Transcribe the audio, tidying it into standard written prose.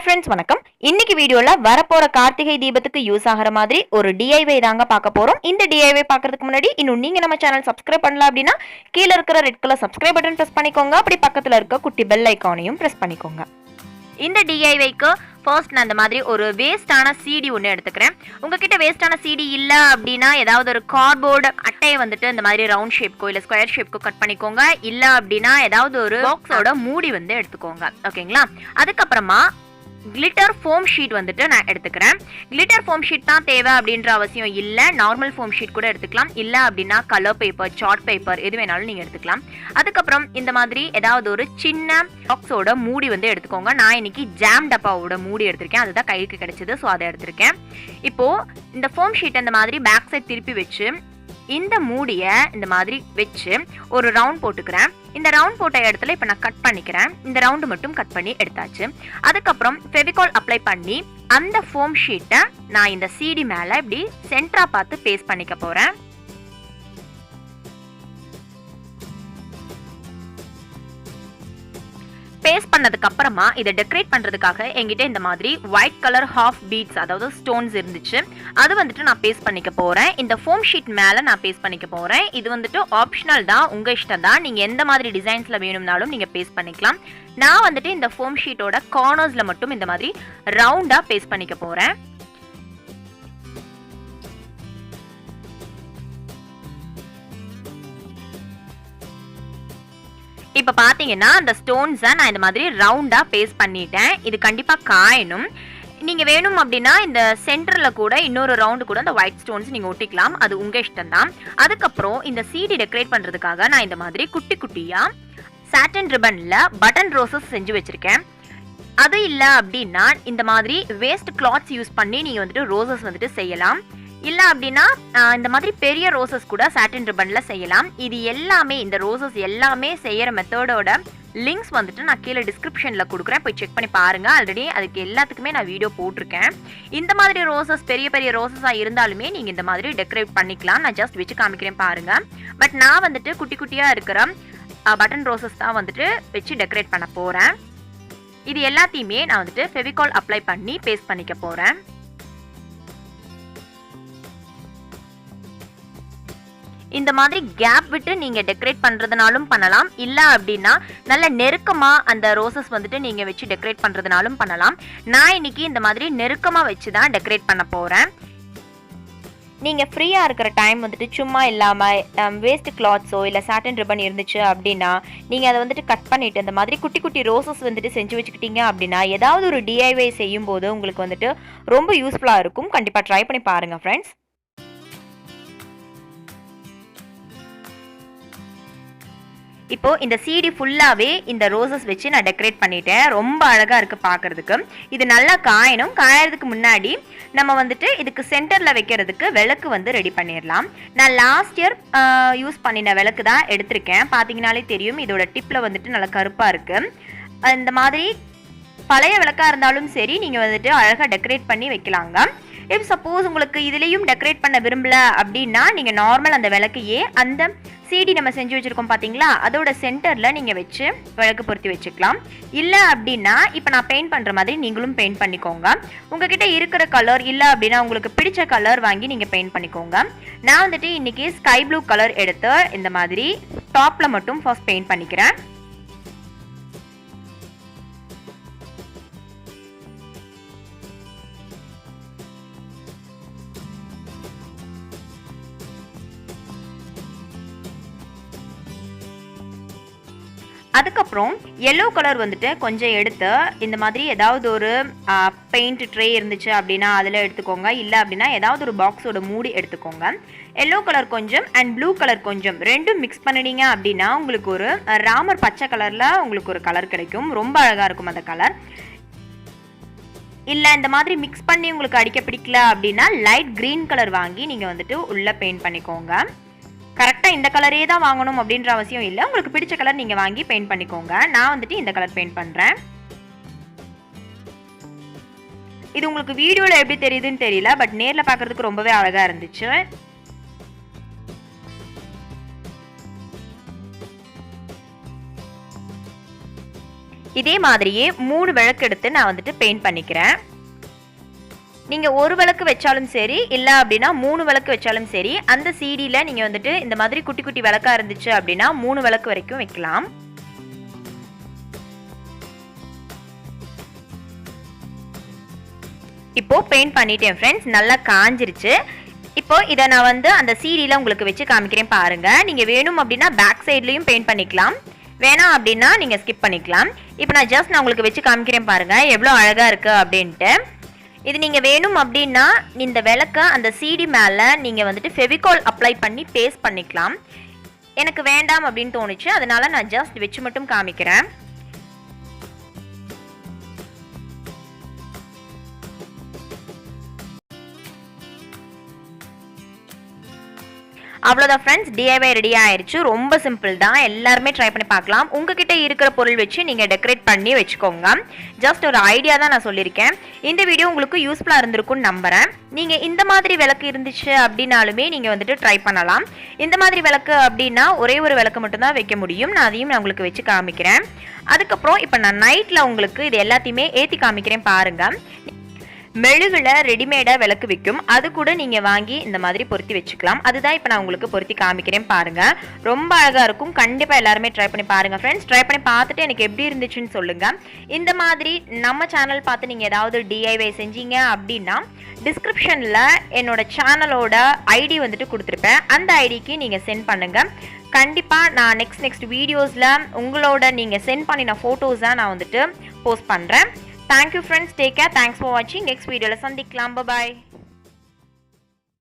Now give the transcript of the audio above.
Friends வணக்கம். இன்னைக்கு வீடியோல வரப்போற கார்த்திகை தீபத்துக்கு யூஸ் ஆகிற மாதிரி ஒரு டிஐவை தாங்க பார்க்க போறோம். இந்த டிஐவை பார்க்கறதுக்கு முன்னாடி இன்னும் நீங்க நம்ம சேனல் சப்ஸ்கிரைப் பண்ணல அப்படின்னா கீழே இருக்கிற red colour subscribe button press பண்ணிக்கோங்க. அப்படி பக்கத்துல இருக்க குட்டி பெல் ஐகானையும் பிரஸ் பண்ணிக்கோங்க. இந்த டிஐவைக்கு ஃபர்ஸ்ட் நான் இந்த மாதிரி ஒரு வேஸ்டான சிடி ஒன்று எடுத்துக்கிறேன். உங்ககிட்ட வேஸ்டான சிடி இல்லை அப்படின்னா ஏதாவது ஒரு கார்ட்போர்டு அட்டையை வந்துட்டு இந்த மாதிரி ரவுண்ட் ஷேப்க்கோ இல்லை ஸ்கொயர் ஷேப்க்கோ கட் பண்ணிக்கோங்க. இல்லை அப்படின்னா ஏதாவது ஒரு பாக்ஸோட மூடி வந்து எடுத்துக்கோங்க. ஓகேங்களா? அதுக்கப்புறமா கிளிட்டர் ஃபோம் ஷீட் வந்துட்டு நான் எடுத்துக்கிறேன். கிளிட்டர் ஃபோம் ஷீட் தான் தேவை அப்படின்ற அவசியம் இல்லை. நார்மல் ஃபோம் ஷீட் கூட எடுத்துக்கலாம். இல்லை அப்படின்னா கலர் பேப்பர், சார்ட் பேப்பர் எது வேணாலும் நீங்கள் எடுத்துக்கலாம். அதுக்கப்புறம் இந்த மாதிரி ஏதாவது ஒரு சின்ன பாக்ஸோட மூடி வந்து எடுத்துக்கோங்க. நான் இன்னைக்கு ஜாம் டப்பாவோட மூடி எடுத்திருக்கேன். அதுதான் கைக்கு கிடைச்சது, ஸோ அதை எடுத்திருக்கேன். இப்போ இந்த ஃபோம் ஷீட் இந்த மாதிரி பேக் சைட் திருப்பி வச்சு இந்த மூடியை இந்த மாதிரி வச்சு ஒரு ரவுண்ட் போட்டுக்கிறேன். இந்த ரவுண்ட் போட்ட இடத்துல இப்போ நான் கட் பண்ணிக்கிறேன். இந்த ரவுண்டு மட்டும் கட் பண்ணி எடுத்தாச்சு. அதுக்கப்புறம் ஃபெவிகால் அப்ளை பண்ணி அந்த ஃபோம் ஷீட்டை நான் இந்த சிடி மேலே இப்படி சென்டரா பார்த்து பேஸ்ட் பண்ணிக்க போகிறேன். பேஸ்ட் பண்ணதுக்கு அப்புறமா இதை டெக்கரேட் பண்றதுக்காக என்கிட்ட இந்த மாதிரி ஒயிட் கலர் ஹாஃப் பீட்ஸ், அதாவது ஸ்டோன்ஸ் இருந்துச்சு. அது வந்துட்டு நான் பேஸ்ட் பண்ணிக்க போறேன். இந்த ஃபோம் ஷீட் மேல நான் பேஸ்ட் பண்ணிக்க போறேன். இது வந்துட்டு ஆப்ஷனல் தான், உங்க இஷ்டம் தான். நீங்க எந்த மாதிரி டிசைன்ஸ்ல வேணும்னாலும் நீங்க பேஸ்ட் பண்ணிக்கலாம். நான் வந்துட்டு இந்த ஃபோம் ஷீட்டோட கார்னர்ஸ்ல மட்டும் இந்த மாதிரி ரவுண்டா பேஸ்ட் பண்ணிக்க போறேன். இப்போ பார்த்தீங்கன்னா அந்த ஸ்டோன்ஸை நான் இந்த மாதிரி ரவுண்டாக பேஸ்ட் பண்ணிட்டேன். இது கண்டிப்பாக காயணும். நீங்கள் வேணும் அப்படின்னா இந்த சென்டரில் கூட இன்னொரு ரவுண்டு கூட அந்த ஒயிட் ஸ்டோன்ஸ் நீங்கள் ஒட்டிக்கலாம். அது உங்கள் இஷ்டம் தான். அதுக்கப்புறம் இந்த சிடி டெக்கரேட் பண்ணுறதுக்காக நான் இந்த மாதிரி குட்டி குட்டியாக சாட்டின் ரிப்பனில் பட்டன் ரோசஸ் செஞ்சு வச்சுருக்கேன். அது இல்லை அப்படின்னா இந்த மாதிரி வேஸ்ட் கிளாத்ஸ் யூஸ் பண்ணி நீங்கள் வந்துட்டு ரோசஸ் வந்துட்டு செய்யலாம். இல்லை அப்படின்னா இந்த மாதிரி பெரிய ரோசஸ் கூட சாட்டின் ரிப்பனில் செய்யலாம். இது எல்லாமே, இந்த ரோசஸ் எல்லாமே செய்கிற மெத்தடோட லிங்க்ஸ் வந்துட்டு நான் கீழே டிஸ்கிரிப்ஷனில் கொடுக்குறேன். போய் செக் பண்ணி பாருங்கள். ஆல்ரெடி அதுக்கு எல்லாத்துக்குமே நான் வீடியோ போட்டிருக்கேன். இந்த மாதிரி ரோசஸ் பெரிய பெரிய ரோசஸாக இருந்தாலுமே நீங்கள் இந்த மாதிரி டெக்கரேட் பண்ணிக்கலாம். நான் ஜஸ்ட் வச்சு காமிக்கிறேன் பாருங்கள். பட் நான் வந்துட்டு குட்டி குட்டியாக இருக்கிற பட்டன் ரோசஸ் தான் வந்துட்டு வச்சு டெக்கரேட் பண்ண போகிறேன். இது எல்லாத்தையுமே நான் வந்துட்டு ஃபெவிகால் அப்ளை பண்ணி பேஸ்ட் பண்ணிக்க போகிறேன். இந்த மாதிரி கேப் விட்டு நீங்கள் டெக்கரேட் பண்ணுறதுனாலும் பண்ணலாம். இல்லை அப்படின்னா நல்ல நெருக்கமாக அந்த ரோசஸ் வந்துட்டு நீங்கள் வச்சு டெக்கரேட் பண்ணுறதுனாலும் பண்ணலாம். நான் இன்னைக்கு இந்த மாதிரி நெருக்கமாக வச்சு தான் டெக்கரேட் பண்ண போகிறேன். நீங்கள் ஃப்ரீயாக இருக்கிற டைம் வந்துட்டு சும்மா இல்லாமல் வேஸ்ட் கிளாத்ஸோ இல்லை சாட்டின் ரிப்பன் இருந்துச்சு அப்படின்னா நீங்கள் அதை வந்துட்டு கட் பண்ணிவிட்டு இந்த மாதிரி குட்டி குட்டி ரோசஸ் வந்துட்டு செஞ்சு வச்சுக்கிட்டீங்க அப்படின்னா ஏதாவது ஒரு டிஐவை செய்யும் போது உங்களுக்கு வந்துட்டு ரொம்ப யூஸ்ஃபுல்லாக இருக்கும். கண்டிப்பாக ட்ரை பண்ணி பாருங்கள் ஃப்ரெண்ட்ஸ். இப்போ இந்த சிடி ஃபுல்லாகவே இந்த ரோசஸ் வச்சு நான் டெக்கரேட் பண்ணிட்டேன். ரொம்ப அழகாக இருக்குது பார்க்குறதுக்கு. இது நல்லா காயணும். காயறதுக்கு முன்னாடி நம்ம வந்துட்டு இதுக்கு சென்டரில் வைக்கிறதுக்கு விளக்கு வந்து ரெடி பண்ணிடலாம். நான் லாஸ்ட் இயர் யூஸ் பண்ணின விளக்கு தான் எடுத்திருக்கேன். பார்த்தீங்கனாலே தெரியும், இதோட டிப்பில் வந்துட்டு நல்லா கருப்பாக இருக்குது. இந்த மாதிரி பழைய விளக்காக இருந்தாலும் சரி நீங்கள் வந்துட்டு அழகாக டெக்கரேட் பண்ணி வைக்கலாங்க. இப் சப்போஸ் உங்களுக்கு இதுலேயும் டெக்கரேட் பண்ண விரும்பல அப்படின்னா நீங்கள் நார்மல் அந்த விளக்கையே அந்த சிடி நம்ம செஞ்சு வச்சுருக்கோம் பார்த்தீங்களா, அதோட சென்டரில் நீங்கள் வச்சு விளக்கு பொருத்தி வச்சுக்கலாம். இல்லை அப்படின்னா இப்போ நான் பெயிண்ட் பண்ணுற மாதிரி நீங்களும் பெயிண்ட் பண்ணிக்கோங்க. உங்ககிட்ட இருக்கிற கலர் இல்லை அப்படின்னா உங்களுக்கு பிடிச்ச கலர் வாங்கி நீங்கள் பெயிண்ட் பண்ணிக்கோங்க. நான் வந்துட்டு இன்றைக்கி ஸ்கை ப்ளூ கலர் எடுத்து இந்த மாதிரி டாப்பில் மட்டும் ஃபர்ஸ்ட் பெயிண்ட் பண்ணிக்கிறேன். அதுக்கப்புறம் எல்லோ கலர் வந்துட்டு கொஞ்சம் எடுத்து இந்த மாதிரி ஏதாவது ஒரு பெயிண்ட் ட்ரே இருந்துச்சு அப்படின்னா அதில் எடுத்துக்கோங்க. இல்லை அப்படின்னா ஏதாவது ஒரு பாக்ஸோட மூடி எடுத்துக்கோங்க. எல்லோ கலர் கொஞ்சம் அண்ட் ப்ளூ கலர் கொஞ்சம் ரெண்டும் மிக்ஸ் பண்ணிட்டீங்க அப்படின்னா உங்களுக்கு ஒரு ராமர் பச்சை கலரில் உங்களுக்கு ஒரு கலர் கிடைக்கும். ரொம்ப அழகாக இருக்கும் அந்த கலர். இல்லை இந்த மாதிரி மிக்ஸ் பண்ணி உங்களுக்கு அடிக்க பிடிக்கல அப்படின்னா லைட் க்ரீன் கலர் வாங்கி நீங்கள் வந்துட்டு உள்ளே பெயிண்ட் பண்ணிக்கோங்க. கரெக்டாக இந்த கலரே தான் வாங்கணும் அப்படின்ற அவசியம் இல்லை. உங்களுக்கு பிடிச்ச கலர் நீங்கள் வாங்கி பெயிண்ட் பண்ணிக்கோங்க. நான் வந்துட்டு இந்த கலர் பெயிண்ட் பண்ணுறேன். இது உங்களுக்கு வீடியோவில் எப்படி தெரியுதுன்னு தெரியல, பட் நேரில் பார்க்குறதுக்கு ரொம்பவே அழகாக இருந்துச்சு. இதே மாதிரியே 3 விளக்கு எடுத்து நான் வந்துட்டு பெயிண்ட் பண்ணிக்கிறேன். நீங்கள் ஒரு விளக்கு வச்சாலும் சரி, இல்லை அப்படின்னா 3 விளக்கு வச்சாலும் சரி, அந்த சீடியில் நீங்கள் வந்துட்டு இந்த மாதிரி குட்டி குட்டி விளக்கா இருந்துச்சு அப்படின்னா 3 விளக்கு வரைக்கும் வைக்கலாம். இப்போ பெயிண்ட் பண்ணிட்டேன் ஃப்ரெண்ட்ஸ், நல்லா காஞ்சிருச்சு. இப்போ இதை நான் வந்து அந்த சீடியில் உங்களுக்கு வச்சு காமிக்கிறேன் பாருங்க. நீங்கள் வேணும் அப்படின்னா பேக் சைட்லையும் பெயிண்ட் பண்ணிக்கலாம், வேணாம் அப்படின்னா நீங்கள் ஸ்கிப் பண்ணிக்கலாம். இப்போ நான் உங்களுக்கு வச்சு காமிக்கிறேன் பாருங்க எவ்வளோ அழகாக இருக்கு அப்படின்ட்டு. இது நீங்கள் வேணும் அப்படின்னா இந்த விளக்க அந்த சீடி மேலே நீங்கள் வந்துட்டு ஃபெவிகால் அப்ளை பண்ணி பேஸ்ட் பண்ணிக்கலாம். எனக்கு வேண்டாம் அப்படின்னு தோணுச்சு, அதனால நான் ஜஸ்ட் வச்சு மட்டும் காமிக்கிறேன். அவ்வளோதான் ஃப்ரெண்ட்ஸ், டிஐவை ரெடி ஆயிடுச்சு. ரொம்ப சிம்பிள் தான், எல்லாருமே ட்ரை பண்ணி பார்க்கலாம். உங்ககிட்ட இருக்கிற பொருள் வச்சு நீங்கள் டெக்கரேட் பண்ணி வச்சுக்கோங்க. ஜஸ்ட் ஒரு ஐடியா தான் நான் சொல்லியிருக்கேன். இந்த வீடியோ உங்களுக்கு யூஸ்ஃபுல்லாக இருந்திருக்கும்னு நம்புகிறேன். நீங்கள் இந்த மாதிரி விளக்கு இருந்துச்சு அப்படின்னாலுமே நீங்கள் வந்துட்டு ட்ரை பண்ணலாம். இந்த மாதிரி விளக்கு அப்படின்னா ஒரே ஒரு விளக்கு மட்டும்தான் வைக்க முடியும். நான் அதையும் உங்களுக்கு வச்சு காமிக்கிறேன். அதுக்கப்புறம் இப்போ நான் நைட்டில் உங்களுக்கு இது எல்லாத்தையுமே ஏற்றி காமிக்கிறேன் பாருங்கள். மெழுகுல ரெடிமேடாக விளக்கு விற்கும், அது கூட நீங்கள் வாங்கி இந்த மாதிரி பொருத்தி வச்சுக்கலாம். அதுதான் இப்போ நான் உங்களுக்கு பொருத்தி காமிக்கிறேன் பாருங்கள். ரொம்ப அழகாக இருக்கும். கண்டிப்பாக எல்லாருமே ட்ரை பண்ணி பாருங்கள் ஃப்ரெண்ட்ஸ். ட்ரை பண்ணி பார்த்துட்டு எனக்கு எப்படி இருந்துச்சுன்னு சொல்லுங்கள். இந்த மாதிரி நம்ம சேனல் பார்த்து நீங்கள் ஏதாவது டிஐவை செஞ்சீங்க அப்படின்னா டிஸ்கிரிப்ஷனில் என்னோட சேனலோட ஐடி வந்துட்டு கொடுத்துருப்பேன். அந்த ஐடிக்கு நீங்கள் சென்ட் பண்ணுங்கள். கண்டிப்பாக நான் நெக்ஸ்ட் வீடியோஸில் உங்களோட நீங்கள் சென்ட் பண்ணின ஃபோட்டோஸை நான் வந்துட்டு போஸ்ட் பண்ணுறேன். Thank you friends, take care, thanks for watching. Next video la sandikalam, bye bye.